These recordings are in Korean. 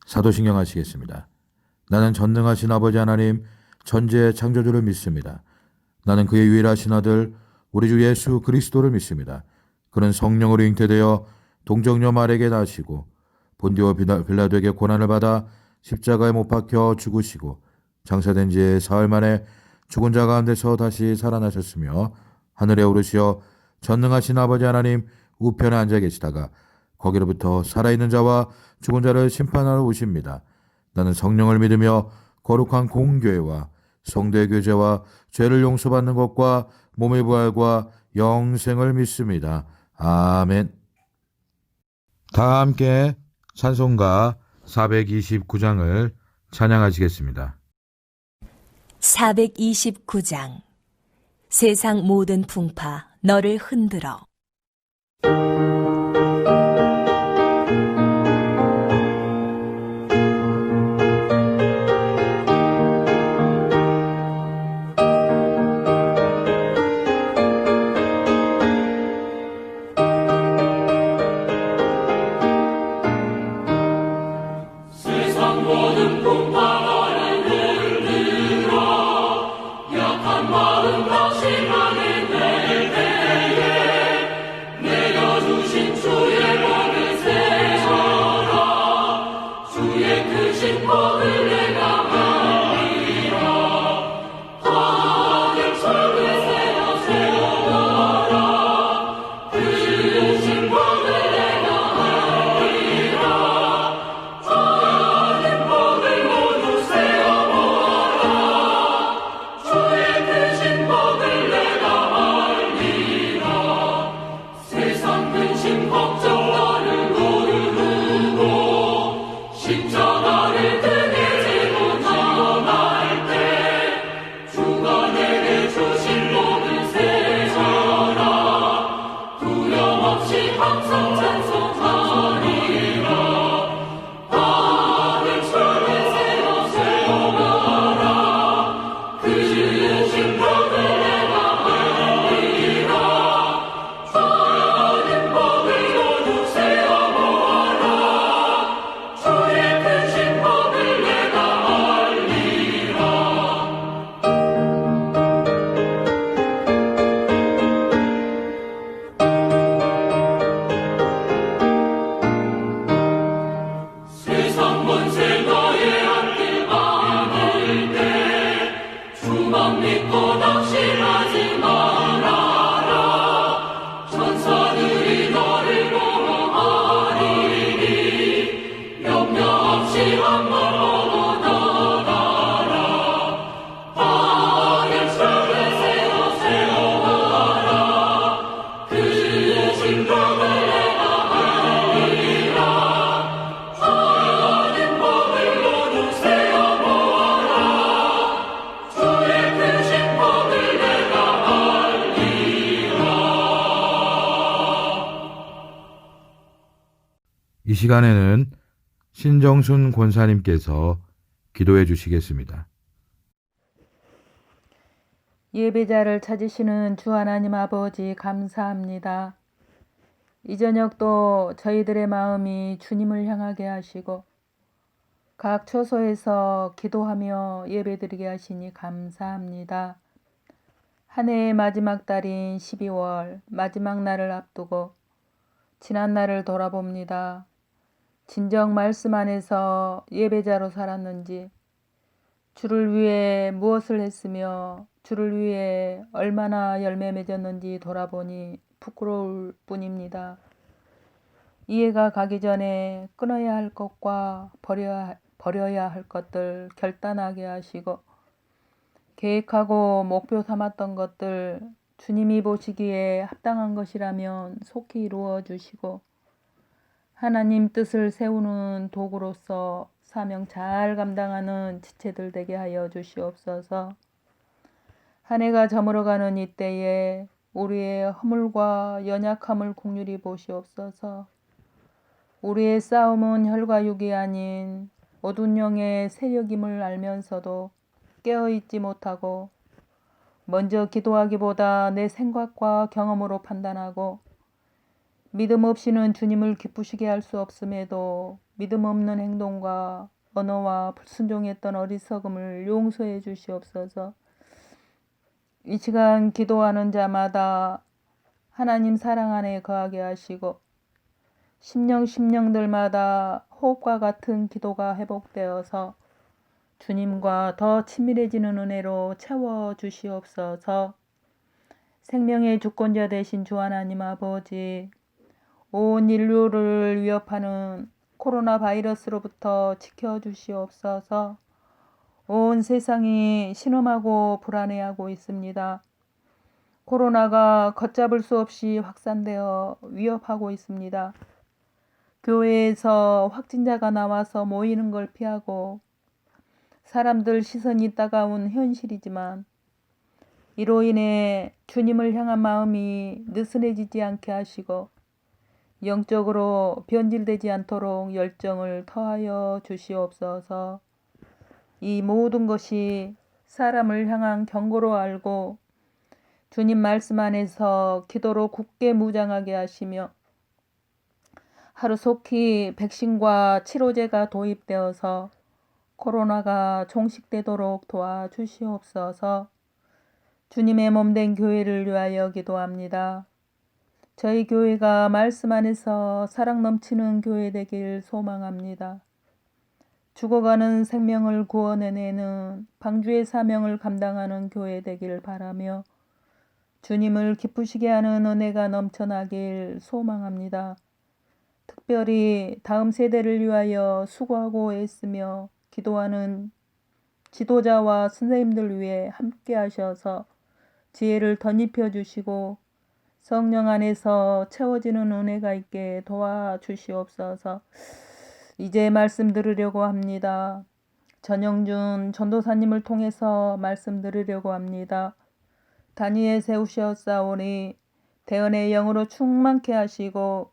사도신경 하시겠습니다. 나는 전능하신 아버지 하나님 천지의 창조주를 믿습니다. 나는 그의 유일하신 아들 우리 주 예수 그리스도를 믿습니다. 그는 성령으로 잉태되어 동정녀 마리아에게 나시고 본디오 빌라도에게 고난을 받아 십자가에 못 박혀 죽으시고 장사된 지 사흘 만에 죽은 자 가운데서 다시 살아나셨으며 하늘에 오르시어 전능하신 아버지 하나님 우편에 앉아 계시다가 거기로부터 살아있는 자와 죽은 자를 심판하러 오십니다. 나는 성령을 믿으며 거룩한 공교회와 성도의 교제와 죄를 용서받는 것과 몸의 부활과 영생을 믿습니다. 아멘. 다 함께 찬송가 429장을 찬양하시겠습니다. 429장 세상 모든 풍파 너를 흔들어. 이 시간에는 신정순 권사님께서 기도해 주시겠습니다. 예배자를 찾으시는 주 하나님 아버지 감사합니다. 이 저녁도 저희들의 마음이 주님을 향하게 하시고 각 처소에서 기도하며 예배드리게 하시니 감사합니다. 한 해의 마지막 달인 12월 마지막 날을 앞두고 지난 날을 돌아봅니다. 진정 말씀 안에서 예배자로 살았는지, 주를 위해 무엇을 했으며 주를 위해 얼마나 열매 맺었는지 돌아보니 부끄러울 뿐입니다. 이해가 가기 전에 끊어야 할 것과 버려야 할 것들 결단하게 하시고, 계획하고 목표 삼았던 것들 주님이 보시기에 합당한 것이라면 속히 이루어 주시고, 하나님 뜻을 세우는 도구로서 사명 잘 감당하는 지체들 되게 하여 주시옵소서. 한 해가 저물어가는 이때에 우리의 허물과 연약함을 긍휼히 보시옵소서. 우리의 싸움은 혈과 육이 아닌 어두운 영의 세력임을 알면서도 깨어있지 못하고 먼저 기도하기보다 내 생각과 경험으로 판단하고 믿음 없이는 주님을 기쁘시게 할 수 없음에도 믿음 없는 행동과 언어와 불순종했던 어리석음을 용서해 주시옵소서. 이 시간 기도하는 자마다 하나님 사랑 안에 거하게 하시고 심령들마다 호흡과 같은 기도가 회복되어서 주님과 더 친밀해지는 은혜로 채워 주시옵소서. 생명의 주권자 되신 주 하나님 아버지, 온 인류를 위협하는 코로나 바이러스로부터 지켜주시옵소서. 온 세상이 신음하고 불안해하고 있습니다. 코로나가 걷잡을 수 없이 확산되어 위협하고 있습니다. 교회에서 확진자가 나와서 모이는 걸 피하고 사람들 시선이 따가운 현실이지만 이로 인해 주님을 향한 마음이 느슨해지지 않게 하시고 영적으로 변질되지 않도록 열정을 더하여 주시옵소서. 이 모든 것이 사람을 향한 경고로 알고 주님 말씀 안에서 기도로 굳게 무장하게 하시며 하루속히 백신과 치료제가 도입되어서 코로나가 종식되도록 도와주시옵소서. 주님의 몸된 교회를 위하여 기도합니다. 저희 교회가 말씀 안에서 사랑 넘치는 교회 되길 소망합니다. 죽어가는 생명을 구원해내는 방주의 사명을 감당하는 교회 되길 바라며 주님을 기쁘시게 하는 은혜가 넘쳐나길 소망합니다. 특별히 다음 세대를 위하여 수고하고 애쓰며 기도하는 지도자와 선생님들 위해 함께 하셔서 지혜를 덧입혀 주시고 성령 안에서 채워지는 은혜가 있게 도와주시옵소서. 이제 말씀 들으려고 합니다. 전영준 전도사님을 통해서 말씀 들으려고 합니다. 단위에 세우셨사오니 대언의 영으로 충만케 하시고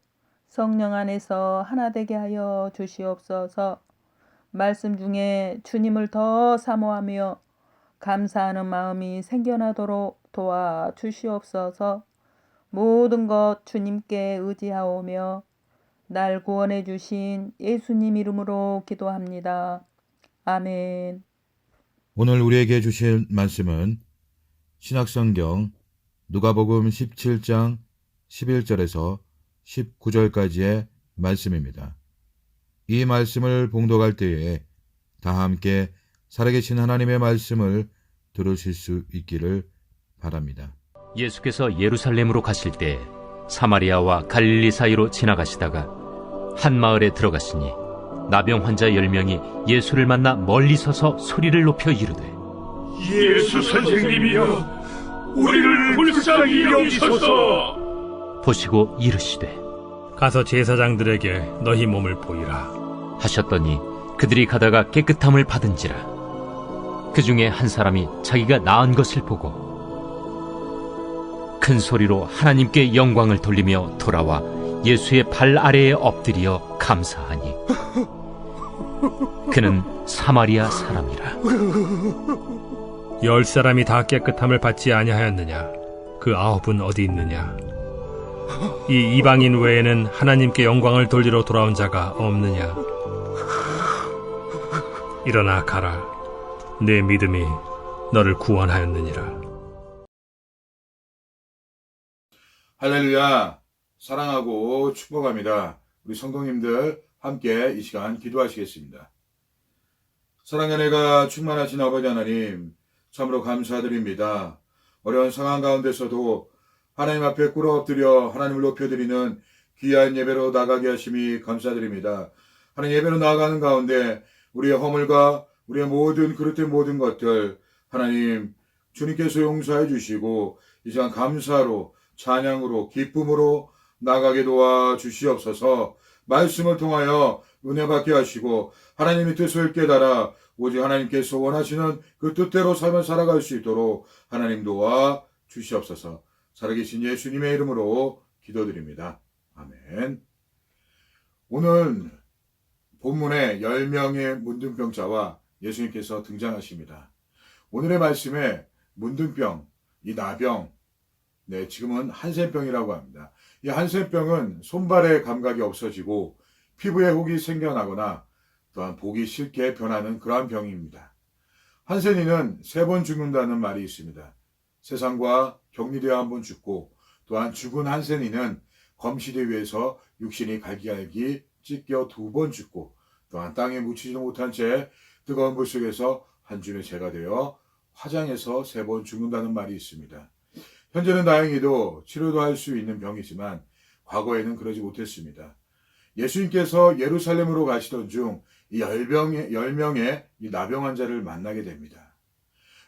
성령 안에서 하나 되게 하여 주시옵소서. 말씀 중에 주님을 더 사모하며 감사하는 마음이 생겨나도록 도와주시옵소서. 모든 것 주님께 의지하오며 날 구원해 주신 예수님 이름으로 기도합니다. 아멘. 오늘 우리에게 주실 말씀은 신약성경 누가복음 17장 11절에서 19절까지의 말씀입니다. 이 말씀을 봉독할 때에 다 함께 살아계신 하나님의 말씀을 들으실 수 있기를 바랍니다. 예수께서 예루살렘으로 가실 때 사마리아와 갈릴리 사이로 지나가시다가 한 마을에 들어가시니 나병 환자 10명이 예수를 만나 멀리 서서 소리를 높여 이르되 예수 선생님이여, 우리를 불쌍히 여기소서. 보시고 이르시되 가서 제사장들에게 너희 몸을 보이라. 하셨더니 그들이 가다가 깨끗함을 받은지라. 그 중에 한 사람이 자기가 나은 것을 보고 큰 소리로 하나님께 영광을 돌리며 돌아와 예수의 발 아래에 엎드려 감사하니 그는 사마리아 사람이라. 10사람이 다 깨끗함을 받지 아니하였느냐? 그 9은 어디 있느냐? 이 이방인 외에는 하나님께 영광을 돌리러 돌아온 자가 없느냐? 일어나 가라. 내 믿음이 너를 구원하였느니라. 할렐루야. 사랑하고 축복합니다. 우리 성도님들 함께 이 시간 기도하시겠습니다. 사랑의 은혜가 충만하신 아버지 하나님, 참으로 감사드립니다. 어려운 상황 가운데서도 하나님 앞에 꿇어 엎드려 하나님을 높여드리는 귀한 예배로 나가게 하심이 감사드립니다. 하나님, 예배로 나아가는 가운데 우리의 허물과 우리의 모든 그릇된 모든 것들 하나님 주님께서 용서해 주시고 이 시간 감사로 찬양으로 기쁨으로 나가게 도와주시옵소서. 말씀을 통하여 은혜 받게 하시고 하나님의 뜻을 깨달아 오직 하나님께서 원하시는 그 뜻대로 삶을 살아갈 수 있도록 하나님 도와 주시옵소서. 살아계신 예수님의 이름으로 기도드립니다. 아멘. 오늘 본문에 10명의 문둥병자와 예수님께서 등장하십니다. 오늘의 말씀에 문둥병, 이 나병, 지금은 한센병이라고 합니다. 이 한센병은 손발의 감각이 없어지고 피부에 혹이 생겨나거나 또한 보기 싫게 변하는 그러한 병입니다. 한센이는 3번 죽는다는 말이 있습니다. 세상과 격리되어 1번 죽고 또한 죽은 한센이는 검시대 위에서 육신이 갈기갈기 찢겨 2번 죽고 또한 땅에 묻히지도 못한 채 뜨거운 불 속에서 한 줌의 재가 되어 화장해서 3번 죽는다는 말이 있습니다. 현재는 다행히도 치료도 할 수 있는 병이지만 과거에는 그러지 못했습니다. 예수님께서 예루살렘으로 가시던 중 이 10명의 이 나병 환자를 만나게 됩니다.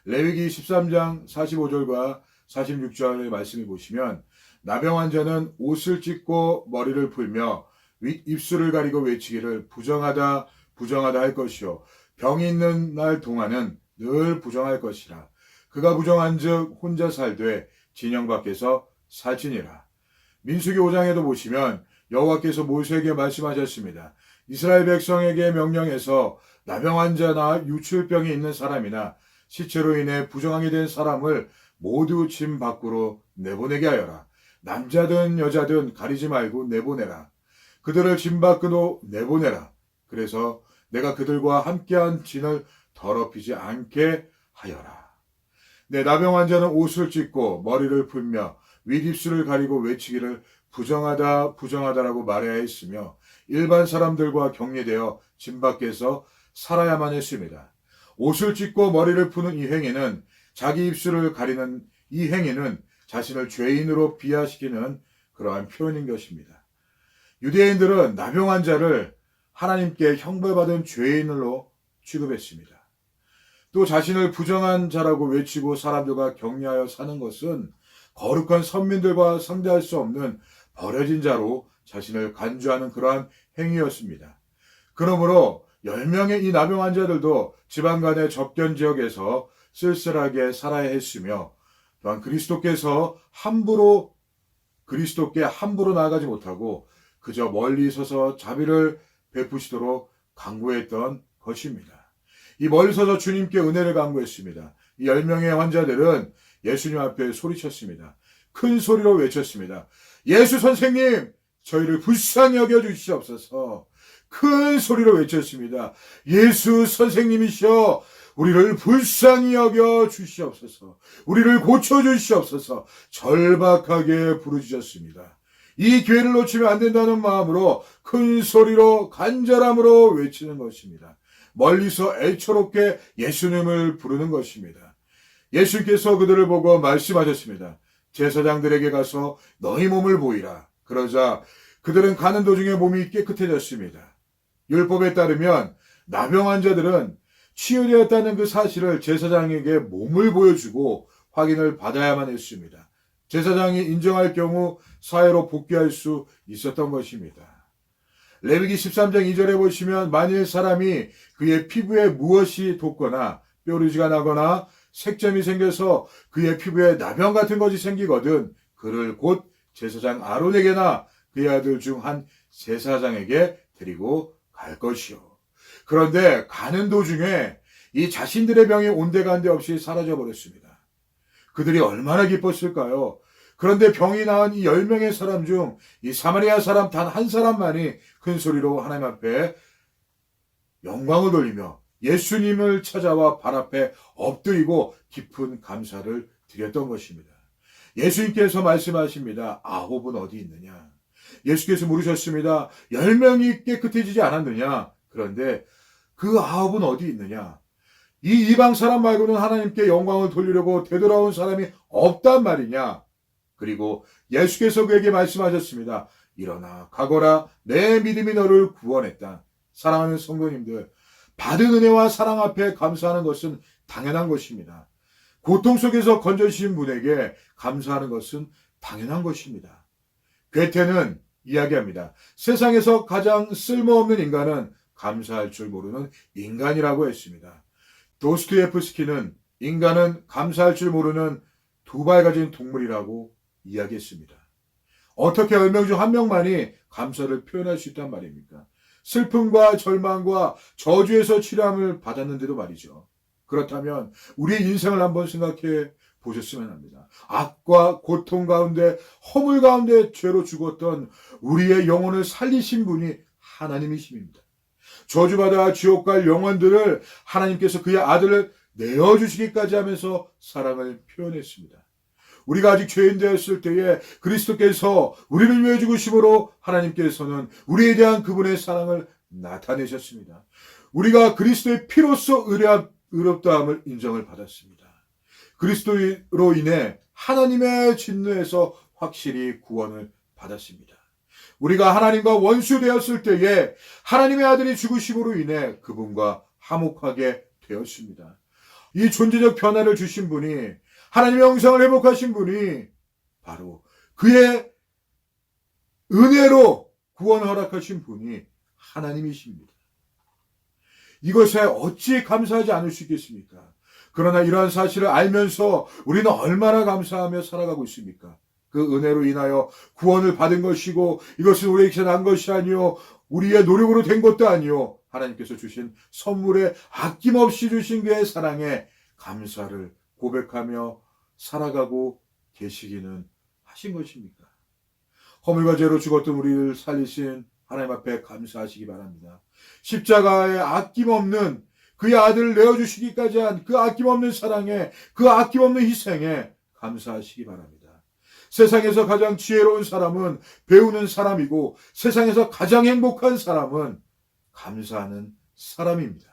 레위기 13장 45절과 46절의 말씀을 보시면 나병 환자는 옷을 찢고 머리를 풀며 입술을 가리고 외치기를 부정하다 부정하다 할 것이요 병이 있는 날 동안은 늘 부정할 것이라. 그가 부정한즉 혼자 살되 진영 밖에서 살지니라. 민수기 5장에도 보시면 여호와께서 모세에게 말씀하셨습니다. 이스라엘 백성에게 명령해서 나병 환자나 유출병이 있는 사람이나 시체로 인해 부정하게 된 사람을 모두 집 밖으로 내보내게 하여라. 남자든 여자든 가리지 말고 내보내라. 그들을 집 밖으로 내보내라. 그래서 내가 그들과 함께한 진을 더럽히지 않게 하여라. 네, 나병 환자는 옷을 찢고 머리를 풀며 윗입술을 가리고 외치기를 부정하다 부정하다라고 말해야 했으며 일반 사람들과 격리되어 집 밖에서 살아야만 했습니다. 옷을 찢고 머리를 푸는 이 행위는 자기 입술을 가리는 이 행위는 자신을 죄인으로 비하시키는 그러한 표현인 것입니다. 유대인들은 나병 환자를 하나님께 형벌받은 죄인으로 취급했습니다. 또 자신을 부정한 자라고 외치고 사람들과 격려하여 사는 것은 거룩한 선민들과 상대할 수 없는 버려진 자로 자신을 간주하는 그러한 행위였습니다. 그러므로 10명의 이 나병 환자들도 지방 간의 접견 지역에서 쓸쓸하게 살아야 했으며 또한 그리스도께 함부로 나아가지 못하고 그저 멀리 서서 자비를 베푸시도록 강구했던 것입니다. 이 멀리 서서 주님께 은혜를 강구했습니다. 이 10명의 환자들은 예수님 앞에 소리쳤습니다. 큰 소리로 외쳤습니다. 예수 선생님, 저희를 불쌍히 여겨 주시옵소서. 큰 소리로 외쳤습니다. 예수 선생님이시여, 우리를 불쌍히 여겨 주시옵소서. 우리를 고쳐 주시옵소서. 절박하게 부르짖었습니다. 이 기회를 놓치면 안 된다는 마음으로 큰 소리로 간절함으로 외치는 것입니다. 멀리서 애처롭게 예수님을 부르는 것입니다. 예수께서 그들을 보고 말씀하셨습니다. 제사장들에게 가서 너희 몸을 보이라. 그러자 그들은 가는 도중에 몸이 깨끗해졌습니다. 율법에 따르면 나병 환자들은 치유되었다는 그 사실을 제사장에게 몸을 보여주고 확인을 받아야만 했습니다. 제사장이 인정할 경우 사회로 복귀할 수 있었던 것입니다. 레위기 13장 2절에 보시면 만일 사람이 그의 피부에 무엇이 돋거나 뾰루지가 나거나 색점이 생겨서 그의 피부에 나병 같은 것이 생기거든 그를 곧 제사장 아론에게나 그의 아들 중 한 제사장에게 데리고 갈 것이요. 그런데 가는 도중에 이 자신들의 병이 온데간데 없이 사라져 버렸습니다. 그들이 얼마나 기뻤을까요? 그런데 병이 나은 이 10명의 사람 중 이 사마리아 사람 단 한 사람만이 큰 소리로 하나님 앞에 영광을 돌리며 예수님을 찾아와 발 앞에 엎드리고 깊은 감사를 드렸던 것입니다. 예수님께서 말씀하십니다. 9은 어디 있느냐? 예수께서 물으셨습니다. 10명이 깨끗해지지 않았느냐? 그런데 그 9은 어디 있느냐? 이 이방 사람 말고는 하나님께 영광을 돌리려고 되돌아온 사람이 없단 말이냐? 그리고 예수께서 그에게 말씀하셨습니다. 일어나 가거라. 내 믿음이 너를 구원했다. 사랑하는 성도님들, 받은 은혜와 사랑 앞에 감사하는 것은 당연한 것입니다. 고통 속에서 건져주신 분에게 감사하는 것은 당연한 것입니다. 괴테는 이야기합니다. 세상에서 가장 쓸모없는 인간은 감사할 줄 모르는 인간이라고 했습니다. 도스토옙스키는 인간은 감사할 줄 모르는 2발 가진 동물이라고 이야기했습니다. 어떻게 10명 중 1명만이 감사를 표현할 수 있단 말입니까? 슬픔과 절망과 저주에서 치료함을 받았는데도 말이죠. 그렇다면 우리의 인생을 한번 생각해 보셨으면 합니다. 악과 고통 가운데 허물 가운데 죄로 죽었던 우리의 영혼을 살리신 분이 하나님이십니다. 저주받아 지옥 갈 영혼들을 하나님께서 그의 아들을 내어주시기까지 하면서 사랑을 표현했습니다. 우리가 아직 죄인 되었을 때에 그리스도께서 우리를 위해 죽으심으로 하나님께서는 우리에 대한 그분의 사랑을 나타내셨습니다. 우리가 그리스도의 피로써 의롭다함을 인정을 받았습니다. 그리스도로 인해 하나님의 진노에서 확실히 구원을 받았습니다. 우리가 하나님과 원수 되었을 때에 하나님의 아들이 죽으심으로 인해 그분과 화목하게 되었습니다. 이 존재적 변화를 주신 분이, 하나님의 형상을 회복하신 분이 바로 그의 은혜로 구원을 허락하신 분이 하나님이십니다. 이것에 어찌 감사하지 않을 수 있겠습니까? 그러나 이러한 사실을 알면서 우리는 얼마나 감사하며 살아가고 있습니까? 그 은혜로 인하여 구원을 받은 것이고 이것은 우리에게 난 것이 아니요 우리의 노력으로 된 것도 아니요 하나님께서 주신 선물에 아낌없이 주신 그의 사랑에 감사를 고백하며 살아가고 계시기는 하신 것입니까? 허물과 죄로 죽었던 우리를 살리신 하나님 앞에 감사하시기 바랍니다. 십자가에 아낌없는 그의 아들을 내어주시기까지 한 그 아낌없는 사랑에, 그 아낌없는 희생에 감사하시기 바랍니다. 세상에서 가장 지혜로운 사람은 배우는 사람이고 세상에서 가장 행복한 사람은 감사하는 사람입니다.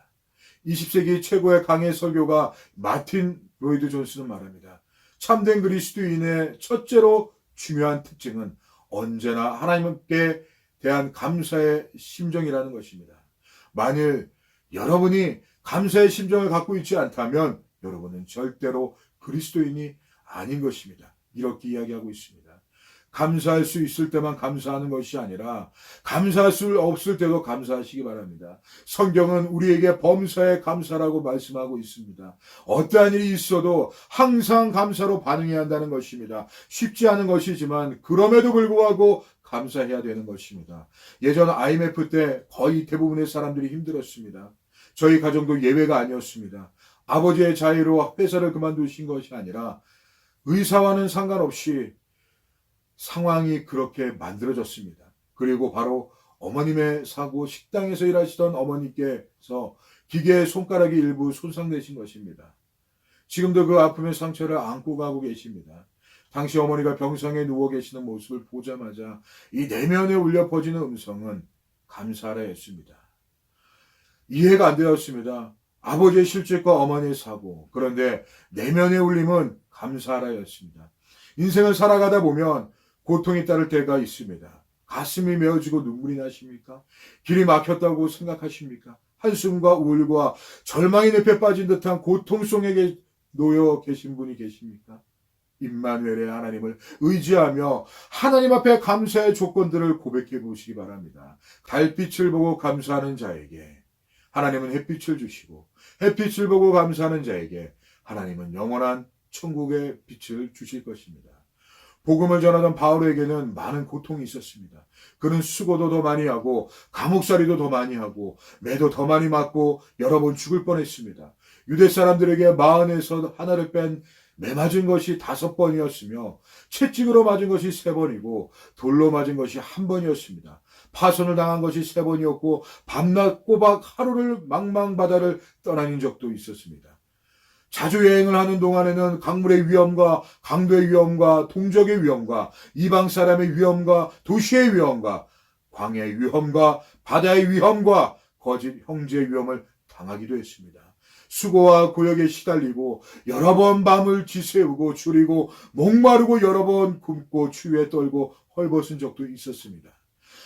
20세기 최고의 강해 설교가 마틴 로이드 존스는 말합니다. 참된 그리스도인의 첫째로 중요한 특징은 언제나 하나님께 대한 감사의 심정이라는 것입니다. 만일 여러분이 감사의 심정을 갖고 있지 않다면 여러분은 절대로 그리스도인이 아닌 것입니다. 이렇게 이야기하고 있습니다. 감사할 수 있을 때만 감사하는 것이 아니라 감사할 수 없을 때도 감사하시기 바랍니다. 성경은 우리에게 범사에 감사라고 말씀하고 있습니다. 어떠한 일이 있어도 항상 감사로 반응해야 한다는 것입니다. 쉽지 않은 것이지만 그럼에도 불구하고 감사해야 되는 것입니다. 예전 IMF 때 거의 대부분의 사람들이 힘들었습니다. 저희 가정도 예외가 아니었습니다. 아버지의 자의로 회사를 그만두신 것이 아니라 의사와는 상관없이 상황이 그렇게 만들어졌습니다. 그리고 바로 어머님의 사고, 식당에서 일하시던 어머니께서 기계의 손가락이 일부 손상되신 것입니다. 지금도 그 아픔의 상처를 안고 가고 계십니다. 당시 어머니가 병상에 누워 계시는 모습을 보자마자 이 내면에 울려 퍼지는 음성은 감사하라 했습니다. 이해가 안 되었습니다. 아버지의 실직과 어머니의 사고, 그런데 내면의 울림은 감사하라였습니다. 인생을 살아가다 보면 고통이 따를 때가 있습니다. 가슴이 메어지고 눈물이 나십니까? 길이 막혔다고 생각하십니까? 한숨과 우울과 절망의 늪에 빠진 듯한 고통 속에 놓여 계신 분이 계십니까? 임마누엘의 하나님을 의지하며 하나님 앞에 감사의 조건들을 고백해 보시기 바랍니다. 달빛을 보고 감사하는 자에게 하나님은 햇빛을 주시고 햇빛을 보고 감사하는 자에게 하나님은 영원한 천국의 빛을 주실 것입니다. 복음을 전하던 바울에게는 많은 고통이 있었습니다. 그는 수고도 더 많이 하고 감옥살이도 더 많이 하고 매도 더 많이 맞고 여러 번 죽을 뻔했습니다. 유대 사람들에게 마흔에서 하나를 뺀 매 맞은 것이 5번이었으며 채찍으로 맞은 것이 3번이고 돌로 맞은 것이 1번이었습니다. 파손을 당한 것이 3번이었고 밤낮 꼬박 하루를 망망바다를 떠나는 적도 있었습니다. 자주 여행을 하는 동안에는 강물의 위험과 강도의 위험과 동족의 위험과 이방 사람의 위험과 도시의 위험과 광야의 위험과 바다의 위험과 거짓 형제의 위험을 당하기도 했습니다. 수고와 고역에 시달리고 여러 번 밤을 지새우고 줄이고 목마르고 여러 번 굶고 추위에 떨고 헐벗은 적도 있었습니다.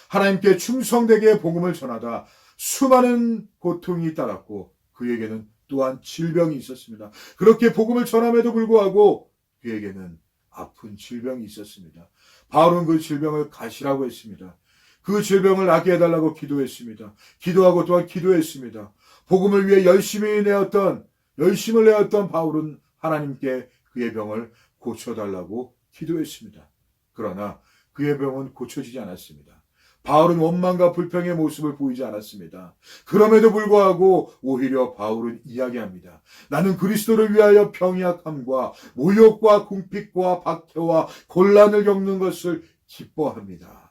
하나님께 충성되게 복음을 전하다 수많은 고통이 따랐고 그에게는 또한 질병이 있었습니다. 그렇게 복음을 전함에도 불구하고 그에게는 아픈 질병이 있었습니다. 바울은 그 질병을 가시라고 했습니다. 그 질병을 낫게 해달라고 기도했습니다. 기도하고 또한 기도했습니다. 복음을 위해 열심을 내었던 바울은 하나님께 그의 병을 고쳐달라고 기도했습니다. 그러나 그의 병은 고쳐지지 않았습니다. 바울은 원망과 불평의 모습을 보이지 않았습니다. 그럼에도 불구하고 오히려 바울은 이야기합니다. 나는 그리스도를 위하여 병약함과 모욕과 궁핍과 박해와 곤란을 겪는 것을 기뻐합니다.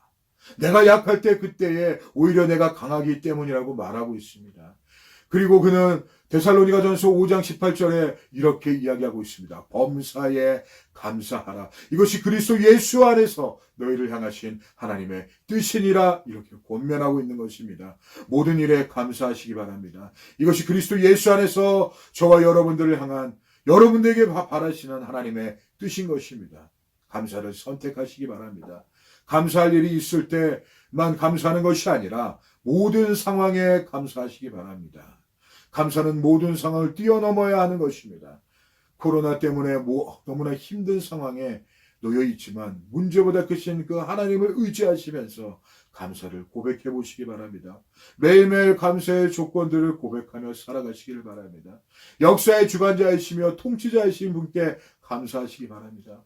내가 약할 때 그때에 오히려 내가 강하기 때문이라고 말하고 있습니다. 그리고 그는 데살로니가전서 5장 18절에 이렇게 이야기하고 있습니다. 범사에 감사하라. 이것이 그리스도 예수 안에서 너희를 향하신 하나님의 뜻이니라. 이렇게 권면하고 있는 것입니다. 모든 일에 감사하시기 바랍니다. 이것이 그리스도 예수 안에서 저와 여러분들을 향한 여러분들에게 바라시는 하나님의 뜻인 것입니다. 감사를 선택하시기 바랍니다. 감사할 일이 있을 때만 감사하는 것이 아니라 모든 상황에 감사하시기 바랍니다. 감사는 모든 상황을 뛰어넘어야 하는 것입니다. 코로나 때문에 너무나 힘든 상황에 놓여 있지만 문제보다 크신 그 하나님을 의지하시면서 감사를 고백해 보시기 바랍니다. 매일매일 감사의 조건들을 고백하며 살아가시기를 바랍니다. 역사의 주관자이시며 통치자이신 분께 감사하시기 바랍니다.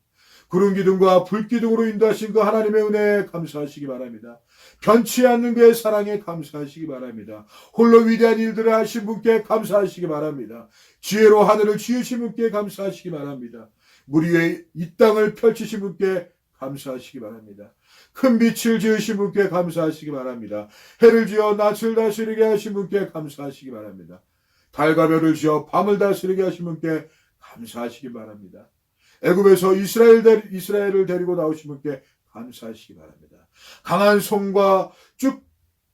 구름 기둥과 불 기둥으로 인도하신 그 하나님의 은혜에 감사하시기 바랍니다. 변치 않는 그의 사랑에 감사하시기 바랍니다. 홀로 위대한 일들을 하신 분께 감사하시기 바랍니다. 지혜로 하늘을 지으신 분께 감사하시기 바랍니다. 물 위에 이 땅을 펼치신 분께 감사하시기 바랍니다. 큰 빛을 지으신 분께 감사하시기 바랍니다. 해를 지어 낯을 다스리게 하신 분께 감사하시기 바랍니다. 달과 별을 지어 밤을 다스리게 하신 분께 감사하시기 바랍니다. 애굽에서 이스라엘을 데리고 나오신 분께 감사하시기 바랍니다. 강한 손과 쭉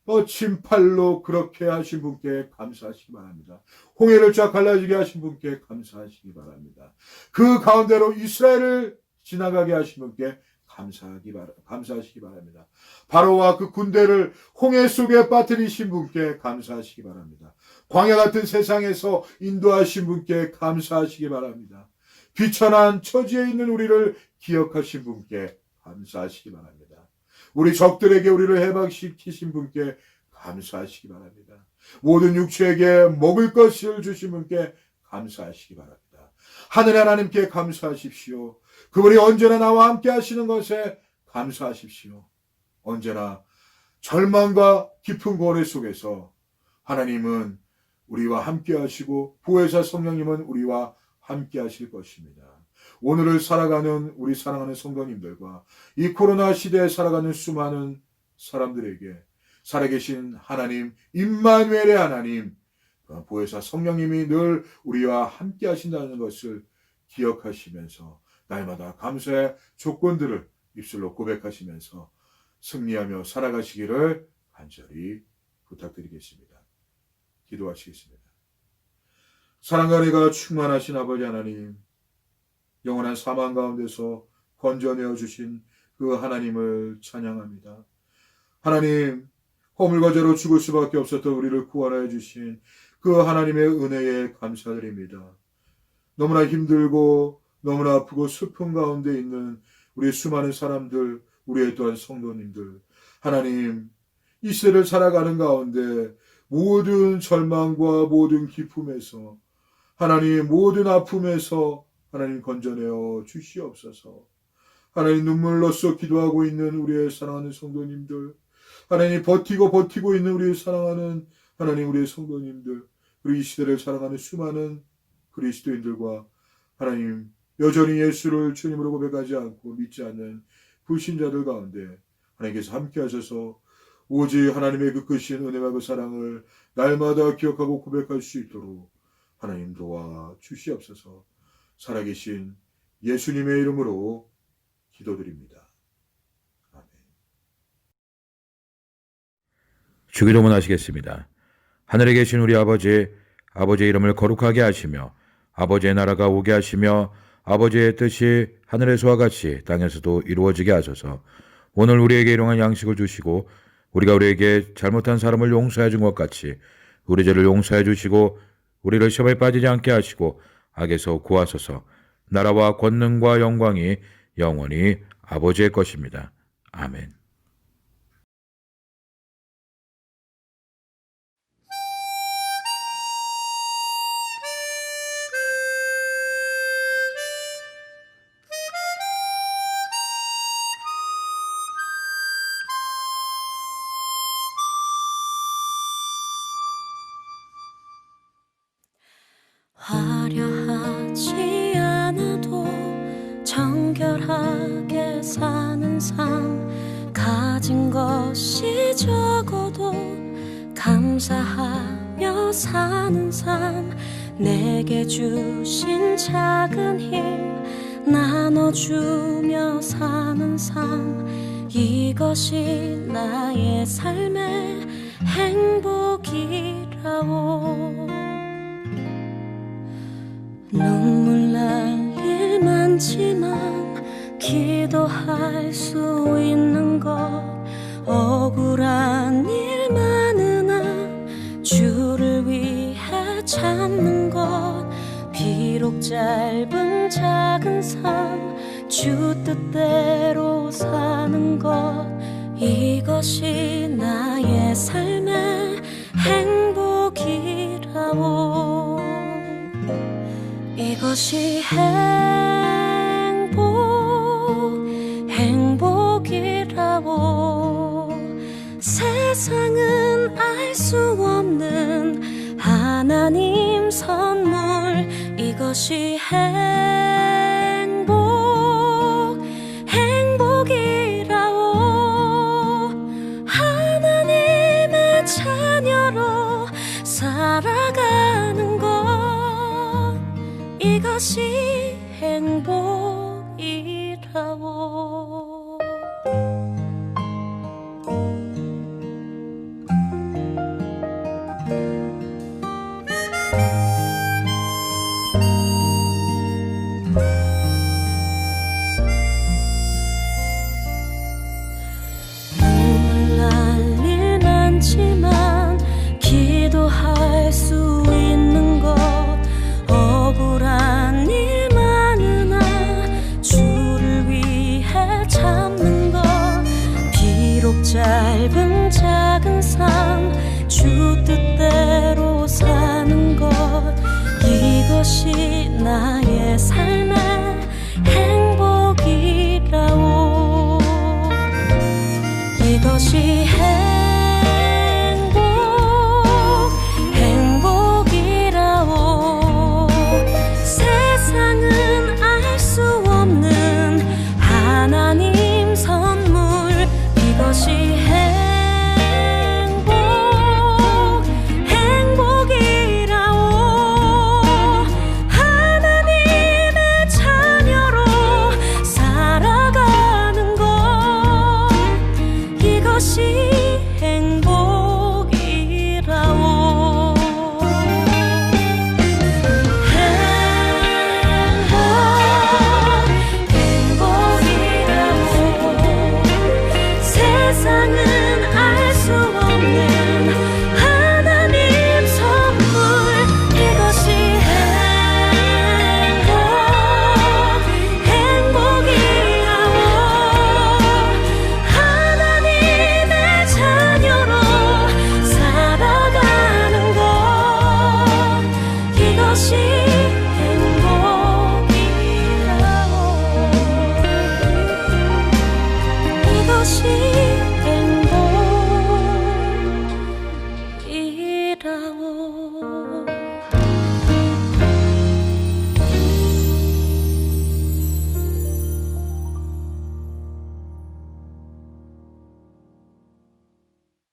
뻗친 팔로 그렇게 하신 분께 감사하시기 바랍니다. 홍해를 쫙 갈라지게 하신 분께 감사하시기 바랍니다. 그 가운데로 이스라엘을 지나가게 하신 분께 감사하시기 바랍니다. 바로와 그 군대를 홍해 속에 빠뜨리신 분께 감사하시기 바랍니다. 광야 같은 세상에서 인도하신 분께 감사하시기 바랍니다. 비천한 처지에 있는 우리를 기억하신 분께 감사하시기 바랍니다. 우리 적들에게 우리를 해방시키신 분께 감사하시기 바랍니다. 모든 육체에게 먹을 것을 주신 분께 감사하시기 바랍니다. 하늘 하나님께 감사하십시오. 그분이 언제나 나와 함께 하시는 것에 감사하십시오. 언제나 절망과 깊은 고뇌 속에서 하나님은 우리와 함께 하시고 부회사 성령님은 우리와 함께 하실 것입니다. 오늘을 살아가는 우리 사랑하는 성도님들과 이 코로나 시대에 살아가는 수많은 사람들에게 살아계신 하나님, 임마누엘의 하나님, 보혜사 성령님이 늘 우리와 함께 하신다는 것을 기억하시면서 날마다 감사의 조건들을 입술로 고백하시면서 승리하며 살아가시기를 간절히 부탁드리겠습니다. 기도하시겠습니다. 사랑과 은혜가 충만하신 아버지 하나님, 영원한 사망 가운데서 건져내어 주신 그 하나님을 찬양합니다. 하나님, 허물과 죄로 죽을 수밖에 없었던 우리를 구원하여 주신 그 하나님의 은혜에 감사드립니다. 너무나 힘들고 너무나 아프고 슬픈 가운데 있는 우리 수많은 사람들, 우리의 또한 성도님들, 하나님, 이 시대를 살아가는 가운데 모든 절망과 모든 기쁨에서 하나님 모든 아픔에서 하나님 건져내어 주시옵소서. 하나님 눈물로써 기도하고 있는 우리의 사랑하는 성도님들, 하나님 버티고 있는 우리의 사랑하는 하나님 우리의 성도님들, 우리 이 시대를 살아가는 수많은 그리스도인들과 하나님 여전히 예수를 주님으로 고백하지 않고 믿지 않는 불신자들 가운데 하나님께서 함께 하셔서 오직 하나님의 그 크신 은혜와 그 사랑을 날마다 기억하고 고백할 수 있도록 하나님 도와 주시옵소서. 살아계신 예수님의 이름으로 기도드립니다. 아멘. 주기도문 하시겠습니다. 하늘에 계신 우리 아버지, 아버지의 이름을 거룩하게 하시며 아버지의 나라가 오게 하시며 아버지의 뜻이 하늘에서와 같이 땅에서도 이루어지게 하소서. 오늘 우리에게 일용할 양식을 주시고 우리가 우리에게 잘못한 사람을 용서해 준 것 같이 우리 죄를 용서해 주시고 우리를 시험에 빠지지 않게 하시고 악에서 구하소서. 나라와 권능과 영광이 영원히 아버지의 것입니다. 아멘. 화려하지 않아도 정결하게 사는 삶 가진 가진 것이 적어도 감사하며 사는 삶, 내게 주신 작은 힘 나눠주며 사는 삶, 이것이 나의 삶의 행복이라오. 눈물 날 일 많지만 기도할 수 있는 것, 억울한 일 많으나 주를 위해 참는 것, 비록 짧은 작은 삶 주 뜻대로 사는 것, 이것이 나의 삶의 행복이라오. 이것이 행복이라오. 세상은 알 수 없는 하나님 선물, 이것이 행복이라오. 하나님의 자녀로 살아가는 것, 이것이 행복이라오. 눈물 날 일 많지만 기도할 수 있는 것, 억울한 일 많으나 주를 위해 참는 것, 비록 짧은 작은 삶 주 뜻대로 사는 것, 이것이 나의 삶의 행복이라오. 이것이 행복이라오. 세상은 알 수 없는 하나님 선물, 이것이 행복이라오. 하나님의 자녀로 살아가는 것, 이것이 행복이라오. 행복이라오. 세상은 알 수 없는 하나님 선물, 이것이 행복이라오. 하나님의 자녀로 살아가는 것, 이것이